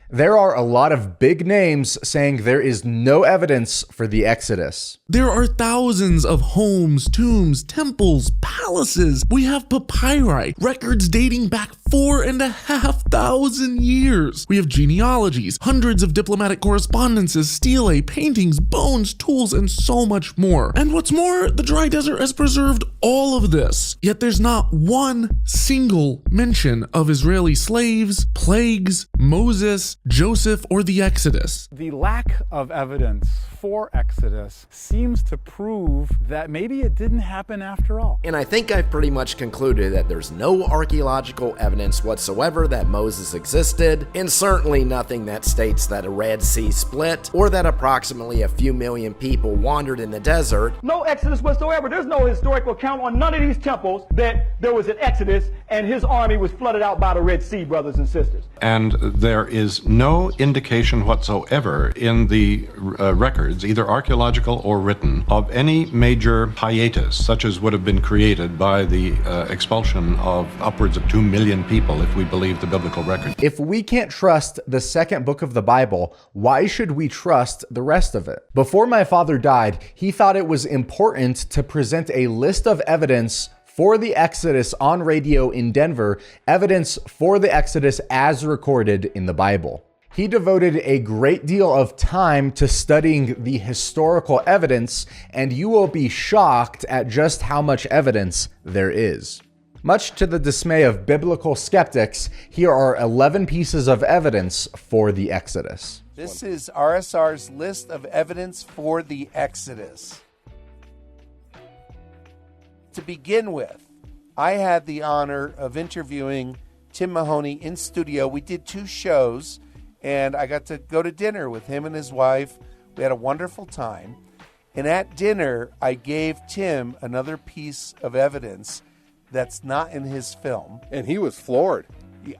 There are a lot of big names saying there is no evidence for the Exodus. There are thousands of homes, tombs, temples, palaces. We have papyri, records dating back 4,500 years. We have genealogies, hundreds of diplomatic correspondences, stelae, paintings, bones, tools, and so much more. And what's more, the dry desert has preserved all of this. Yet there's not one single mention of Israeli slaves, plagues, Moses, Joseph, or the Exodus. The lack of evidence for Exodus seems to prove that maybe it didn't happen after all. And I think I've pretty much concluded that there's no archaeological evidence whatsoever that Moses existed, and certainly nothing that states that a Red Sea split, or that approximately a few million people wandered in the desert. No Exodus whatsoever. There's no historical account on none of these temples that there was an Exodus and his army was flooded out by the Red Sea, brothers and sisters. And there is no indication whatsoever in the records, either archaeological or written, of any major hiatus, such as would have been created by the expulsion of upwards of 2 million people, if we believe the biblical record. If we can't trust the second book of the Bible, why should we trust the rest of it? Before my father died, he thought it was important to present a list of evidence for the Exodus on radio in Denver, evidence for the Exodus as recorded in the Bible. He devoted a great deal of time to studying the historical evidence, and you will be shocked at just how much evidence there is. Much to the dismay of biblical skeptics, here are 11 pieces of evidence for the Exodus. This is RSR's list of evidence for the Exodus. To begin with, I had the honor of interviewing Tim Mahoney in studio. We did 2 shows, and I got to go to dinner with him and his wife. We had a wonderful time. And at dinner, I gave Tim another piece of evidence that's not in his film. And he was floored.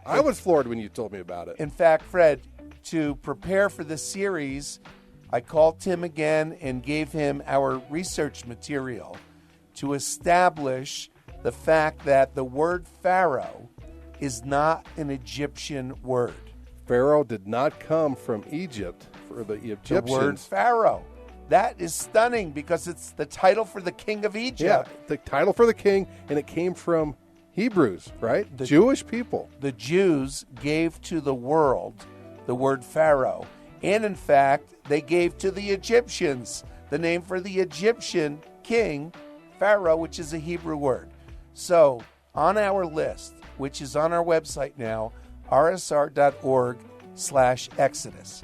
I was floored when you told me about it. In fact, Fred, to prepare for this series, I called Tim again and gave him our research material to establish the fact that the word Pharaoh is not an Egyptian word. Pharaoh did not come from Egypt for the Egyptians. The word Pharaoh. That is stunning because it's the title for the king of Egypt. Yeah, the title for the king, and it came from Hebrews, right? The Jewish people. The Jews gave to the world the word Pharaoh. And in fact, they gave to the Egyptians the name for the Egyptian king, Pharaoh, which is a Hebrew word. So on our list, which is on our website now, rsr.org/Exodus,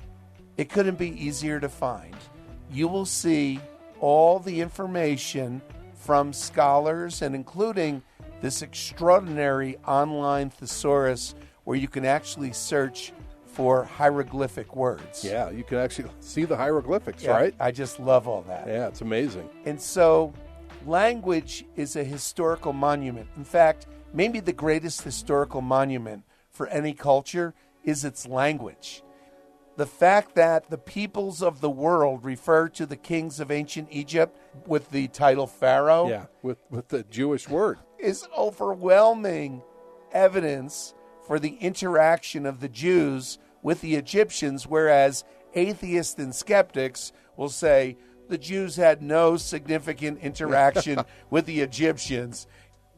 it couldn't be easier to find. You will see all the information from scholars, and including this extraordinary online thesaurus where you can actually search for hieroglyphic words. Yeah, you can actually see the hieroglyphics, right? I just love all that. Yeah, it's amazing. And so language is a historical monument. In fact, maybe the greatest historical monument for any culture is its language. The fact that the peoples of the world refer to the kings of ancient Egypt with the title Pharaoh, yeah, with the Jewish word, is overwhelming evidence for the interaction of the Jews with the Egyptians, whereas atheists and skeptics will say the Jews had no significant interaction with the Egyptians.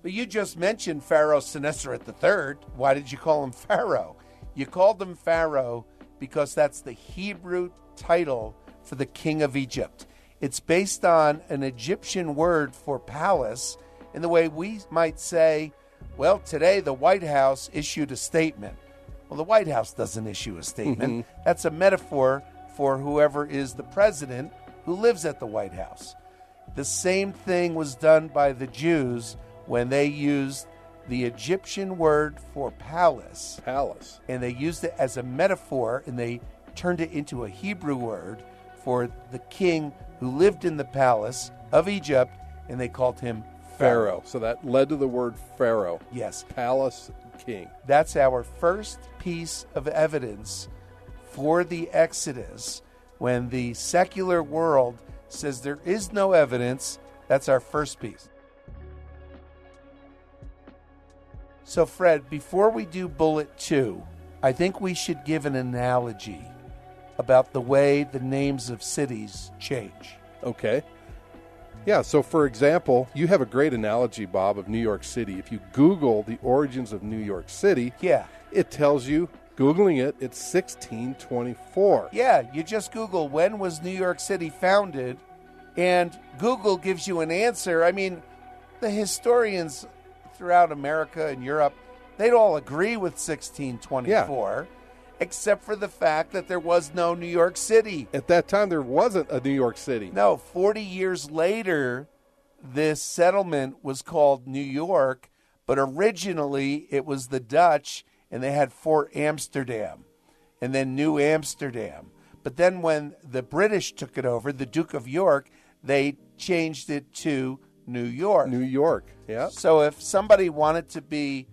But you just mentioned Pharaoh Senuseret III. Why did you call him Pharaoh? You called him Pharaoh because that's the Hebrew title for the king of Egypt. It's based on an Egyptian word for palace, in the way we might say, well, today the White House issued a statement. Well, the White House doesn't issue a statement. That's a metaphor for whoever is the president who lives at the White House. The same thing was done by the Jews when they used the Egyptian word for palace. Palace. And they used it as a metaphor, and they turned it into a Hebrew word for the king who lived in the palace of Egypt, and they called him Pharaoh. So that led to the word Pharaoh. Yes. Palace king. That's our first piece of evidence for the Exodus. When the secular world says there is no evidence, that's our first piece. So, Fred, before we do bullet 2, I think we should give an analogy about the way the names of cities change. Okay. Yeah, so for example, you have a great analogy, Bob, of New York City. If you Google the origins of New York City, it tells you, Googling it, it's 1624. Yeah, you just Google when was New York City founded, and Google gives you an answer. I mean, the historians throughout America and Europe, they'd all agree with 1624. Except for the fact that there was no New York City. At that time, there wasn't a New York City. No, 40 years later, this settlement was called New York, but originally it was the Dutch, and they had Fort Amsterdam, and then New Amsterdam. But then when the British took it over, the Duke of York, they changed it to New York. New York, yeah. So if somebody wanted to be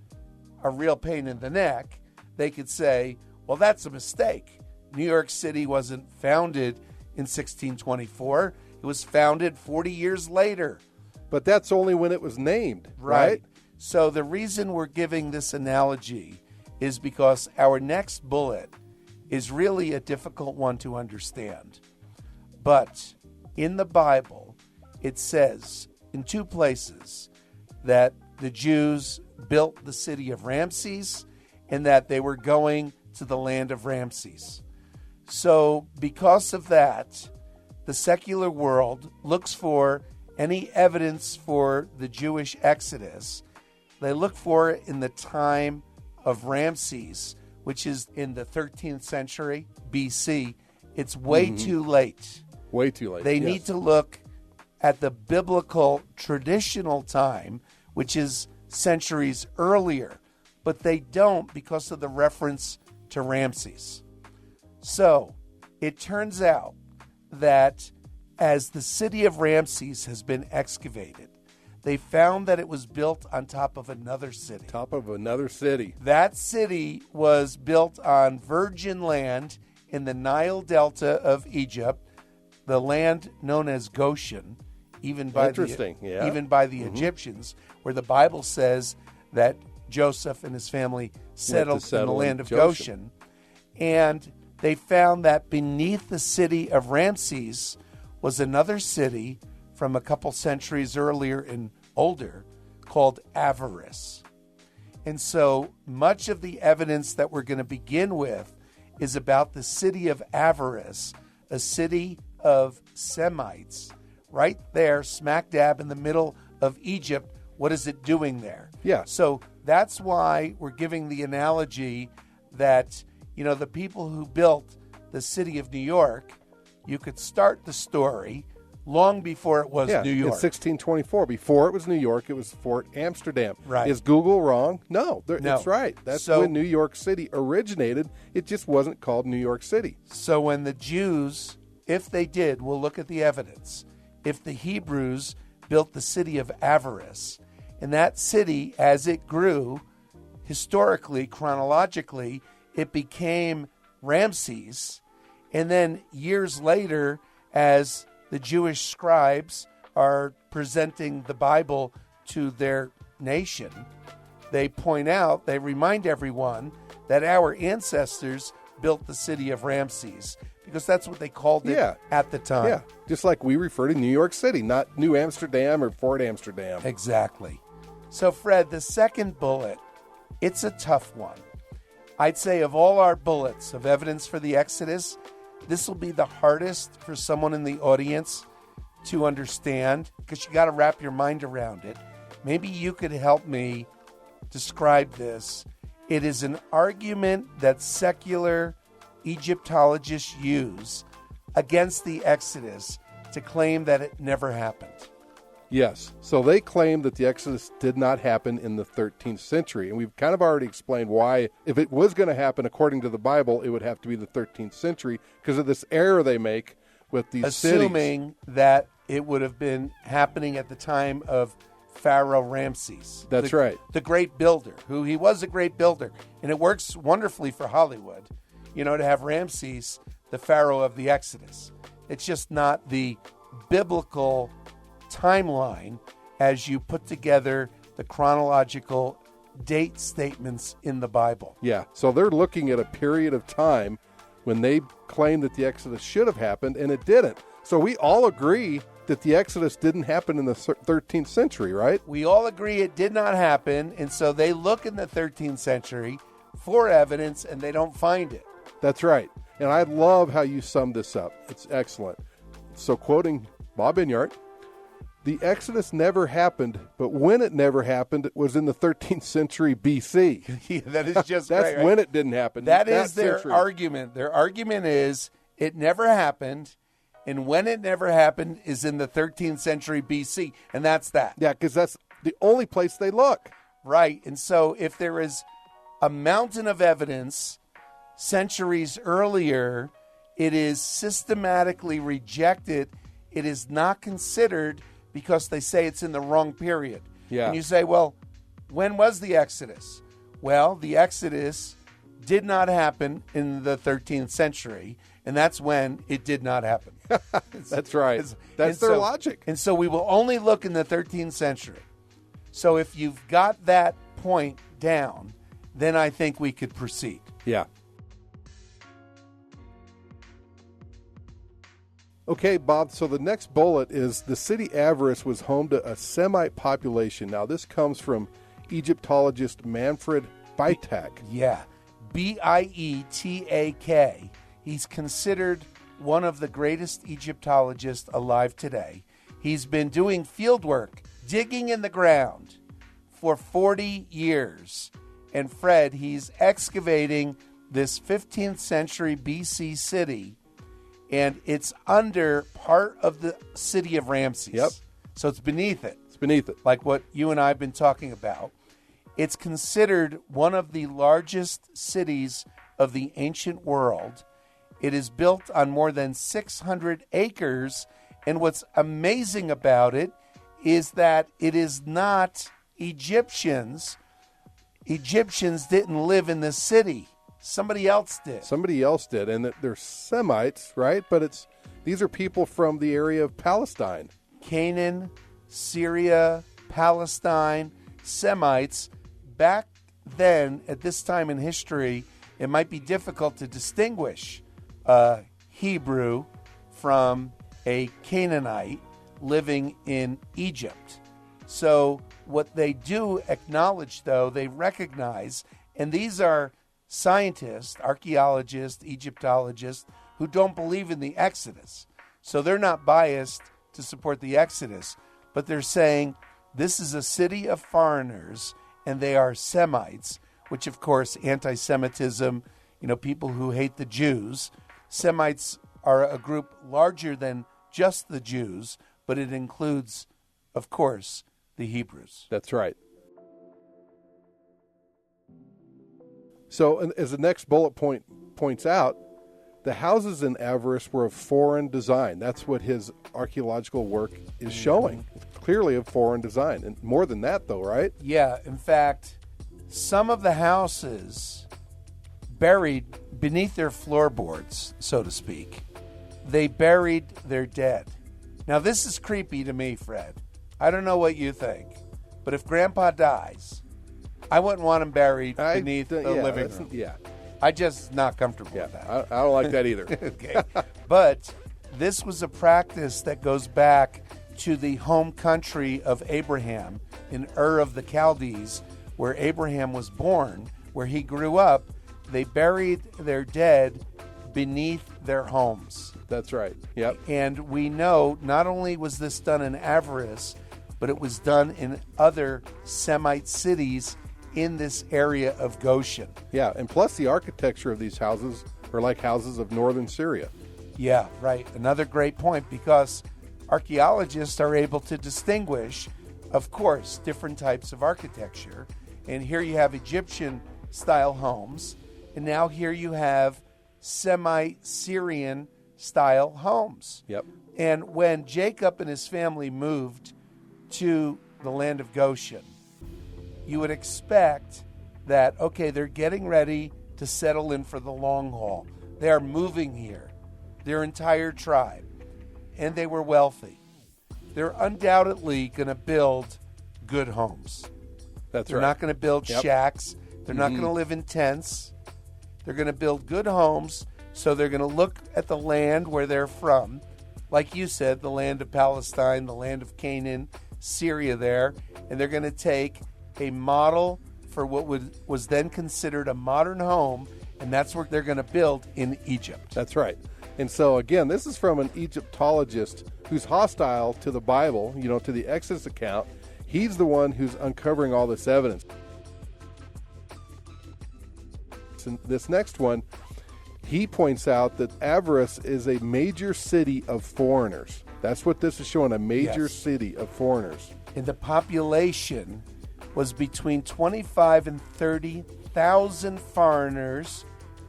a real pain in the neck, they could say, well, that's a mistake. New York City wasn't founded in 1624. It was founded 40 years later. But that's only when it was named, right? So the reason we're giving this analogy is because our next bullet is really a difficult one to understand. But in the Bible, it says in two places that the Jews built the city of Ramses and that they were going to the land of Ramses. So because of that, the secular world looks for any evidence for the Jewish exodus. They look for it in the time of Ramses, which is in the 13th century BC. It's way too late. Way too late. They need to look at the biblical traditional time, which is centuries earlier, but they don't because of the reference to Ramses. So it turns out that as the city of Ramses has been excavated, they found that it was built on top of another city. Top of another city. That city was built on virgin land in the Nile Delta of Egypt, the land known as Goshen, even by the Egyptians, where the Bible says that Joseph and his family settled in the land of Goshen. And they found that beneath the city of Ramses was another city from a couple centuries earlier and older called Avaris. And so much of the evidence that we're going to begin with is about the city of Avaris, a city of Semites, right there, smack dab in the middle of Egypt. What is it doing there? Yeah. So that's why we're giving the analogy that, you know, the people who built the city of New York, you could start the story long before it was New York. In 1624. Before it was New York, it was Fort Amsterdam. Right. Is Google wrong? No, it's right. That's when New York City originated. It just wasn't called New York City. So when the Jews, if they did, we'll look at the evidence, if the Hebrews built the city of Avaris, and that city, as it grew, historically, chronologically, it became Ramses. And then years later, as the Jewish scribes are presenting the Bible to their nation, they point out, they remind everyone that our ancestors built the city of Ramses, because that's what they called it at the time. Yeah, just like we refer to New York City, not New Amsterdam or Fort Amsterdam. Exactly. So, Fred, the second bullet, it's a tough one. I'd say of all our bullets of evidence for the Exodus, this will be the hardest for someone in the audience to understand, because you got to wrap your mind around it. Maybe you could help me describe this. It is an argument that secular Egyptologists use against the Exodus to claim that it never happened. Yes. So they claim that the Exodus did not happen in the 13th century. And we've kind of already explained why, if it was going to happen according to the Bible, it would have to be the 13th century because of this error they make with these assuming cities. That it would have been happening at the time of Pharaoh Ramses. That's right. The great builder, who he was a great builder. And it works wonderfully for Hollywood, you know, to have Ramses, the Pharaoh of the Exodus. It's just not the biblical timeline as you put together the chronological date statements in the Bible. Yeah, so they're looking at a period of time when they claim that the Exodus should have happened, and it didn't. So we all agree that the Exodus didn't happen in the 13th century, right? We all agree it did not happen, and so they look in the 13th century for evidence, and they don't find it. That's right. And I love how you summed this up. It's excellent. So quoting Bob Enyart, the Exodus never happened, but when it never happened, it was in the 13th century BC. Yeah, that is just That's right. when it didn't happen. That is their century. argument. Their argument is it never happened, and when it never happened is in the 13th century BC, and that's that. Yeah, because that's the only place they look. Right, and so if there is a mountain of evidence centuries earlier, it is systematically rejected. It is not considered because they say it's in the wrong period. Yeah. And you say, well, when was the Exodus? Well, the Exodus did not happen in the 13th century, and that's when it did not happen. That's right. That's their logic. And so we will only look in the 13th century. So if you've got that point down, then I think we could proceed. Yeah. Okay, Bob, so the next bullet is the city Avaris was home to a Semite population. Now, this comes from Egyptologist Manfred Beitak. Yeah, Bietak. He's considered one of the greatest Egyptologists alive today. He's been doing field work, digging in the ground for 40 years. And Fred, he's excavating this 15th century BC city, and it's under part of the city of Ramses. Yep. So it's beneath it. It's beneath it. Like what you and I have been talking about. It's considered one of the largest cities of the ancient world. It is built on more than 600 acres. And what's amazing about it is that it is not Egyptians. Egyptians didn't live in the city. Somebody else did. Somebody else did. And they're Semites, right? But these are people from the area of Palestine. Canaan, Syria, Palestine, Semites. Back then, at this time in history, it might be difficult to distinguish a Hebrew from a Canaanite living in Egypt. So what they do acknowledge, though, they recognize, and these are scientists, archaeologists, Egyptologists, who don't believe in the Exodus. So they're not biased to support the Exodus, but they're saying this is a city of foreigners, and they are Semites, which, of course, anti-Semitism, people who hate the Jews. Semites are a group larger than just the Jews, but it includes, of course, the Hebrews. That's right. So, as the next bullet point points out, the houses in Avaris were of foreign design. That's what his archaeological work is showing. Clearly of foreign design. And more than that, though, right? Yeah. In fact, some of the houses buried beneath their floorboards, so to speak, they buried their dead. Now, this is creepy to me, Fred. I don't know what you think, but if Grandpa dies, I wouldn't want him buried beneath the living room. Yeah. I just not comfortable with that. I don't like that either. Okay. But this was a practice that goes back to the home country of Abraham in Ur of the Chaldees, where Abraham was born, where he grew up. They buried their dead beneath their homes. That's right. Yep. And we know not only was this done in Avaris, but it was done in other Semite cities in this area of Goshen. Yeah, and plus the architecture of these houses are like houses of northern Syria. Yeah, right. Another great point, because archaeologists are able to distinguish, of course, different types of architecture. And here you have Egyptian-style homes, and now here you have Semite-Syrian-style homes. Yep. And when Jacob and his family moved to the land of Goshen, you would expect that, okay, they're getting ready to settle in for the long haul. They are moving here, their entire tribe, and they were wealthy. They're undoubtedly going to build good homes. They're not going to build shacks. They're not going to live in tents. They're going to build good homes. So they're going to look at the land where they're from. Like you said, the land of Palestine, the land of Canaan, Syria there. And they're going to take a model for what was then considered a modern home, and that's where they're going to build in Egypt. That's right. And so, again, this is from an Egyptologist who's hostile to the Bible, to the Exodus account. He's the one who's uncovering all this evidence. And this next one, he points out that Avaris is a major city of foreigners. That's what this is showing, a major city of foreigners. And the population was between 25 and 30,000 foreigners,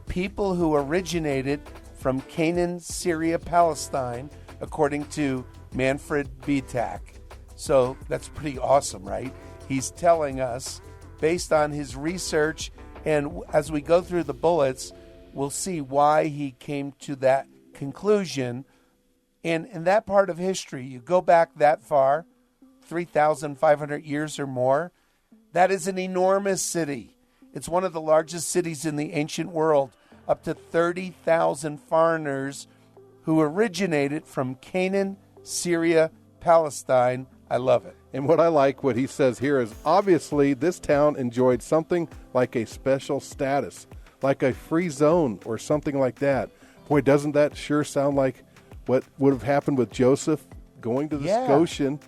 people who originated from Canaan, Syria, Palestine, according to Manfred Betak. So that's pretty awesome, right? He's telling us, based on his research, and as we go through the bullets, we'll see why he came to that conclusion. And in that part of history, you go back that far, 3,500 years or more, that is an enormous city. It's one of the largest cities in the ancient world, up to 30,000 foreigners who originated from Canaan, Syria, Palestine. I love it. And what I like, what he says here is, obviously this town enjoyed something like a special status, like a free zone or something like that. Boy, doesn't that sure sound like what would have happened with Joseph going to this Goshen?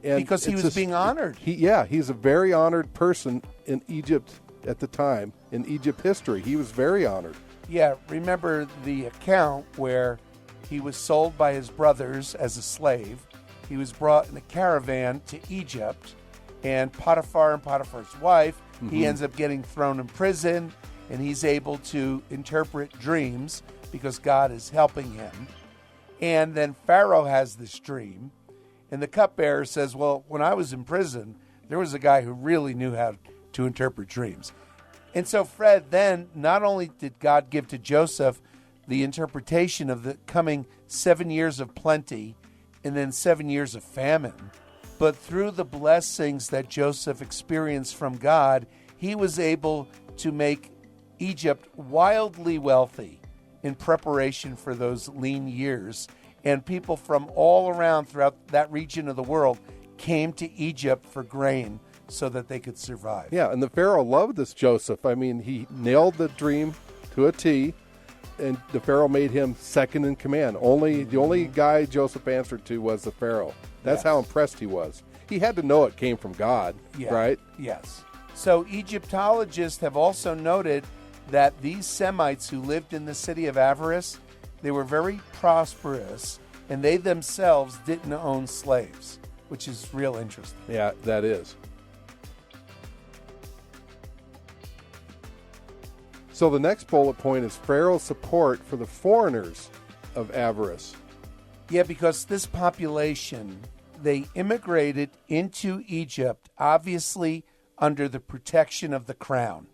And because he was being honored. He's a very honored person in Egypt at the time, in Egypt history. He was very honored. Yeah, remember the account where he was sold by his brothers as a slave. He was brought in a caravan to Egypt, and Potiphar and Potiphar's wife, he ends up getting thrown in prison, and he's able to interpret dreams because God is helping him. And then Pharaoh has this dream, and the cupbearer says, well, when I was in prison, there was a guy who really knew how to interpret dreams. And so, Fred, then not only did God give to Joseph the interpretation of the coming 7 years of plenty and then 7 years of famine, but through the blessings that Joseph experienced from God, he was able to make Egypt wildly wealthy in preparation for those lean years. And people from all around throughout that region of the world came to Egypt for grain so that they could survive. Yeah, and the Pharaoh loved this Joseph. I mean, he nailed the dream to a T, and the Pharaoh made him second in command. The only guy Joseph answered to was the Pharaoh. That's how impressed he was. He had to know it came from God, right? Yes. So Egyptologists have also noted that these Semites who lived in the city of Avaris, they were very prosperous, and they themselves didn't own slaves, which is real interesting. Yeah, that is. So the next bullet point is Pharaoh's support for the foreigners of Avaris. Yeah, because this population, they immigrated into Egypt, obviously under the protection of the crown.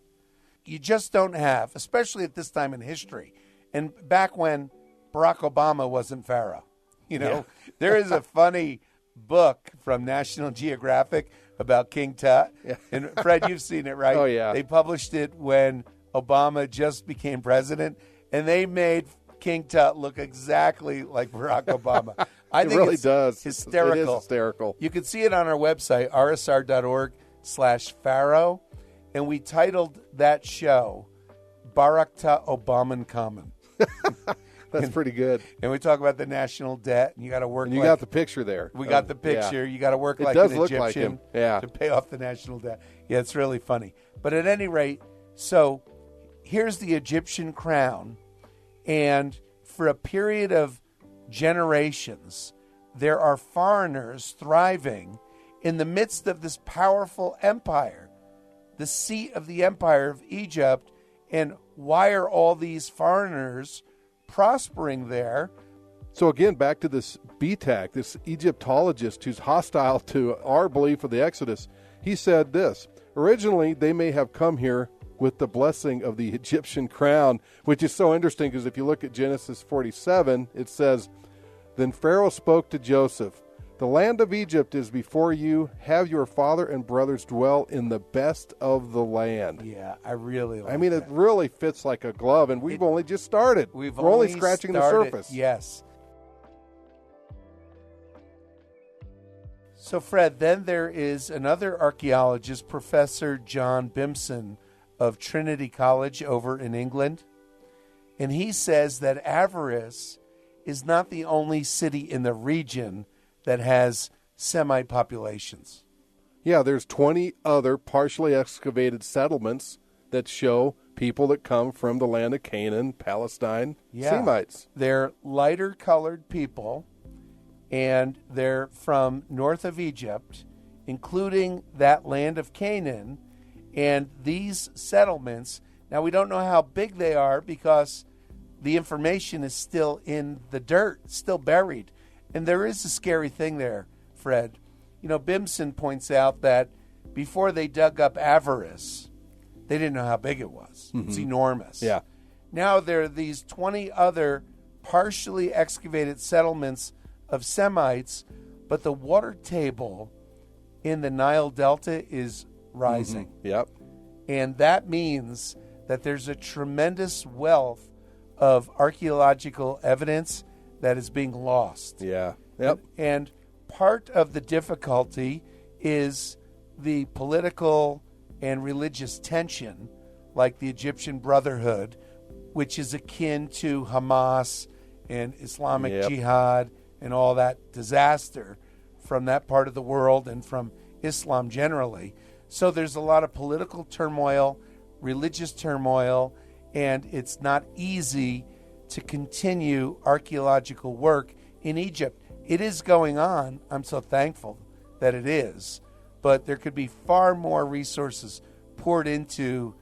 You just don't have, especially at this time in history, and back when Barack Obama wasn't Pharaoh. There is a funny book from National Geographic about King Tut. Yeah. And Fred, you've seen it, right? Oh, yeah. They published it when Obama just became president, and they made King Tut look exactly like Barack Obama. I think really it's does. hysterical. It is hysterical. You can see it on our website, rsr.org/Pharaoh, and we titled that show Barack Tut Obaman Common. That's pretty good. And we talk about the national debt, and you got to work. And you got the picture there. We got the picture. Yeah. You got to work like an Egyptian like him. Yeah. to pay off the national debt. Yeah, it's really funny. But at any rate, so here's the Egyptian crown, and for a period of generations, there are foreigners thriving in the midst of this powerful empire, the seat of the empire of Egypt. And why are all these foreigners prospering there? So again, back to this Betak, this Egyptologist who's hostile to our belief of the Exodus. He said this: originally, they may have come here with the blessing of the Egyptian crown, which is so interesting because if you look at Genesis 47, it says, "Then Pharaoh spoke to Joseph, The land of Egypt is before you. Have your father and brothers dwell in the best of the land. Yeah, I really like It really fits like a glove, and we've only just started. We're only scratching the surface. Yes. So, Fred, then there is another archaeologist, Professor John Bimson of Trinity College over in England, and he says that Avaris is not the only city in the region that has Semite populations. Yeah, there's 20 other partially excavated settlements that show people that come from the land of Canaan, Palestine, Semites. They're lighter colored people, and they're from north of Egypt, including that land of Canaan. And these settlements, now we don't know how big they are because the information is still in the dirt, still buried. And there is a scary thing there, Fred. You know, Bimson points out that before they dug up Avaris, they didn't know how big it was. Mm-hmm. It's enormous. Yeah. Now there are these 20 other partially excavated settlements of Semites, but the water table in the Nile Delta is rising. Mm-hmm. Yep. And that means that there's a tremendous wealth of archaeological evidence that is being lost. Yeah. Yep. And part of the difficulty is the political and religious tension, like the Egyptian Brotherhood, which is akin to Hamas and Islamic Jihad and all that disaster from that part of the world and from Islam generally. So there's a lot of political turmoil, religious turmoil, and it's not easy to continue archaeological work in Egypt. It is going on. I'm so thankful that it is. But there could be far more resources poured into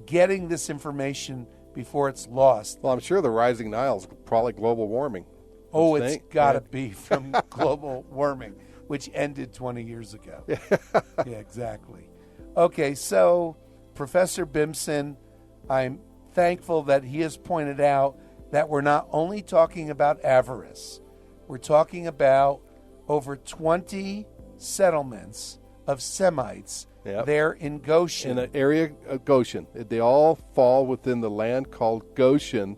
getting this information before it's lost. Well, I'm sure the rising Nile is probably global warming. Oh, it's got to be from global warming, which ended 20 years ago. Yeah, exactly. Okay, so Professor Bimson, I'm thankful that he has pointed out that we're not only talking about Avaris, we're talking about over 20 settlements of Semites there in Goshen. In an area of Goshen. They all fall within the land called Goshen.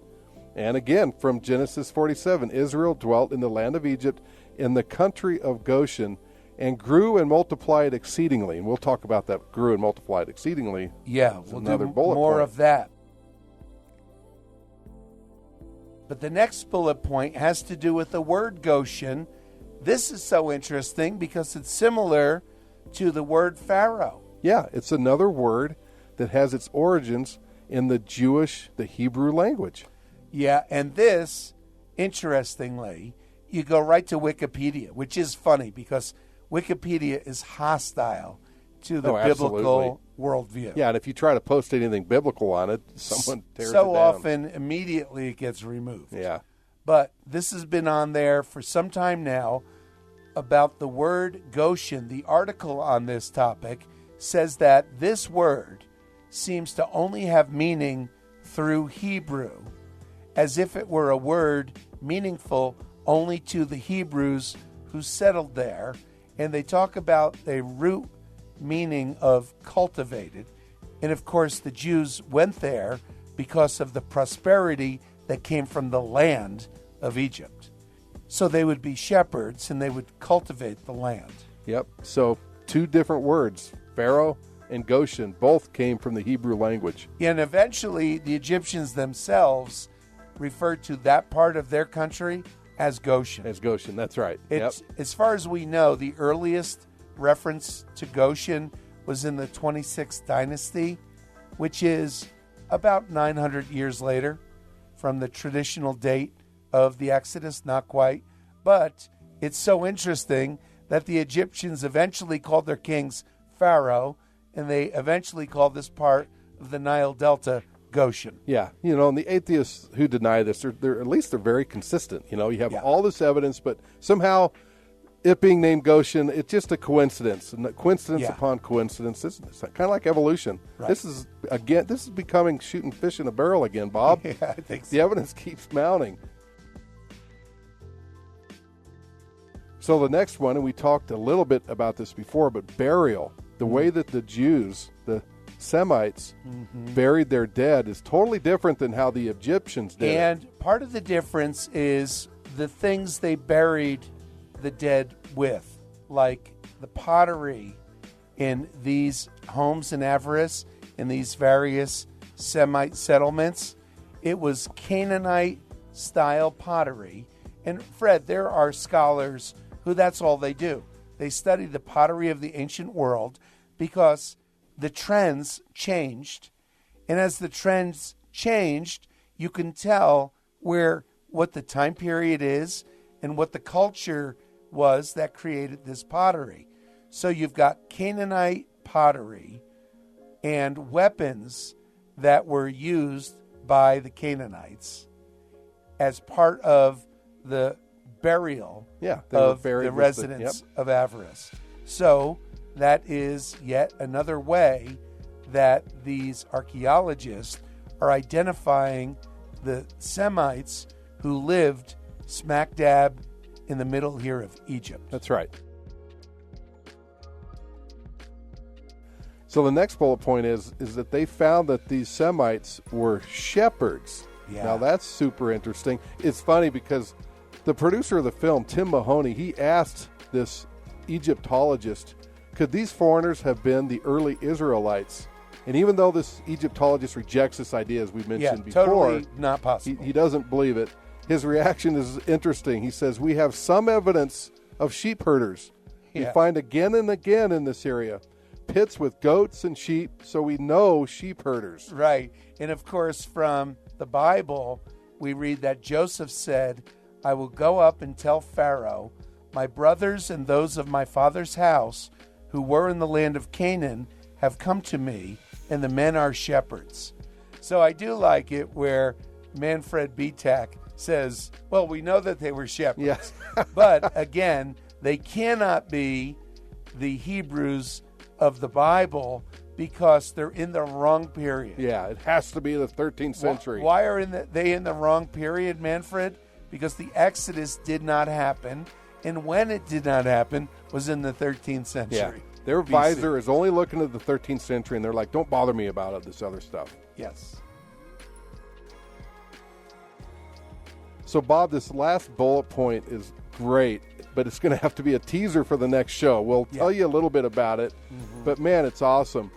And again, from Genesis 47, Israel dwelt in the land of Egypt in the country of Goshen and grew and multiplied exceedingly. And we'll talk about that, grew and multiplied exceedingly. Yeah, we'll do more of that. But the next bullet point has to do with the word Goshen. This is so interesting because it's similar to the word Pharaoh. Yeah, it's another word that has its origins in the Hebrew language. Yeah, and this, interestingly, you go right to Wikipedia, which is funny because Wikipedia is hostile to the biblical worldview. Yeah, and if you try to post anything biblical on it, someone tears it down. So often, immediately it gets removed. Yeah. But this has been on there for some time now about the word Goshen. The article on this topic says that this word seems to only have meaning through Hebrew, as if it were a word meaningful only to the Hebrews who settled there. And they talk about a root meaning of cultivated. And of course, the Jews went there because of the prosperity that came from the land of Egypt. So they would be shepherds and they would cultivate the land. Yep. So two different words, Pharaoh and Goshen, both came from the Hebrew language. And eventually the Egyptians themselves referred to that part of their country as Goshen. As Goshen, that's right. As far as we know, the earliest reference to Goshen was in the 26th dynasty, which is about 900 years later from the traditional date of the Exodus, not quite. But it's so interesting that the Egyptians eventually called their kings Pharaoh, and they eventually called this part of the Nile Delta Goshen. Yeah, and the atheists who deny this, they're at least they're very consistent. You have all this evidence, but somehow it being named Goshen, it's just a coincidence, and coincidence upon coincidence. It's kind of like evolution. Right. This is becoming shooting fish in a barrel again, Bob. Yeah, I think so. The evidence keeps mounting. So the next one, and we talked a little bit about this before, but burial. The way that the Jews, the Semites, buried their dead is totally different than how the Egyptians did. And part of the difference is the things they buried the dead with, like the pottery in these homes in Avaris, in these various Semite settlements. It was Canaanite-style pottery. And Fred, there are scholars who that's all they do. They study the pottery of the ancient world because the trends changed. And as the trends changed, you can tell what the time period is and what the culture was that created this pottery. So you've got Canaanite pottery and weapons that were used by the Canaanites as part of the burial of the residents of Avaris. So that is yet another way that these archaeologists are identifying the Semites who lived smack dab in the middle here of Egypt. That's right. So the next bullet point is that they found that these Semites were shepherds. Yeah. Now that's super interesting. It's funny because the producer of the film, Tim Mahoney, he asked this Egyptologist, could these foreigners have been the early Israelites? And even though this Egyptologist rejects this idea, as we mentioned before, totally not possible. He doesn't believe it. His reaction is interesting. He says, we have some evidence of sheep herders. We find again and again in this area pits with goats and sheep, so we know sheep herders. Right. And of course, from the Bible, we read that Joseph said, I will go up and tell Pharaoh, my brothers and those of my father's house who were in the land of Canaan have come to me, and the men are shepherds. So I do like it where Manfred Bitak says, well, we know that they were shepherds. Yes. But again, they cannot be the Hebrews of the Bible because they're in the wrong period. Yeah, it has to be the 13th century. Why are they in the wrong period, Manfred? Because the Exodus did not happen, and when it did not happen was in the 13th century. Yeah. Their advisor is only looking at the 13th century, and they're like, don't bother me about this other stuff. Yes. So, Bob, this last bullet point is great, but it's going to have to be a teaser for the next show. We'll tell you a little bit about it, but man, it's awesome.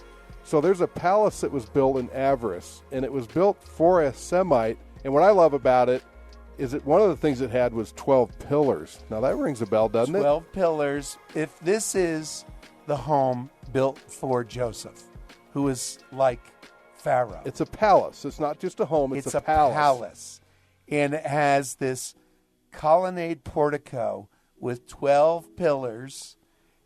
So there's a palace that was built in Avaris, and it was built for a Semite, and what I love about it is that one of the things it had was 12 pillars. Now that rings a bell, doesn't it? 12 pillars. If this is the home built for Joseph, who is like Pharaoh. It's a palace. It's not just a home, it's a palace. And it has this colonnade portico with 12 pillars.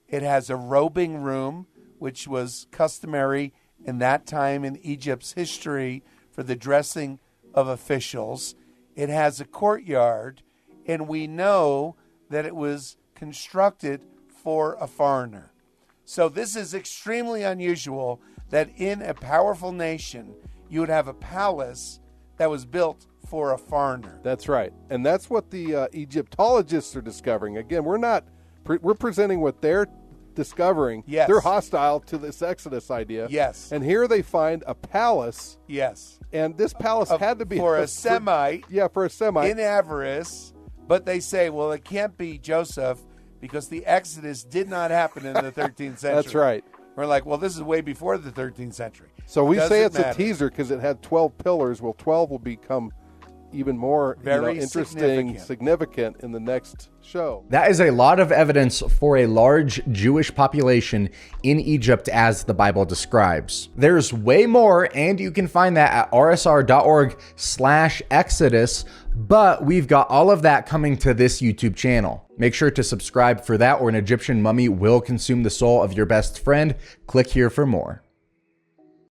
It has a robing room, which was customary in that time in Egypt's history for the dressing of officials. It has a courtyard, and we know that it was constructed for a foreigner. So this is extremely unusual that in a powerful nation, you would have a palace that was built for a foreigner. That's right. And that's what the Egyptologists are discovering. Again, we're presenting what they're discovering. Yes. They're hostile to this Exodus idea. Yes. And here they find a palace. Yes. And this palace had to be for a Semite. For a Semite. In Avaris. But they say, well, it can't be Joseph because the Exodus did not happen in the 13th century. That's right. We're like, well, this is way before the 13th century. So we say it's a teaser because it had 12 pillars. Well, 12 will become even more interesting, significant in the next show. That is a lot of evidence for a large Jewish population in Egypt as the Bible describes. There's way more, and you can find that at rsr.org/Exodus, but we've got all of that coming to this YouTube channel. Make sure to subscribe for that, or an Egyptian mummy will consume the soul of your best friend. Click here for more.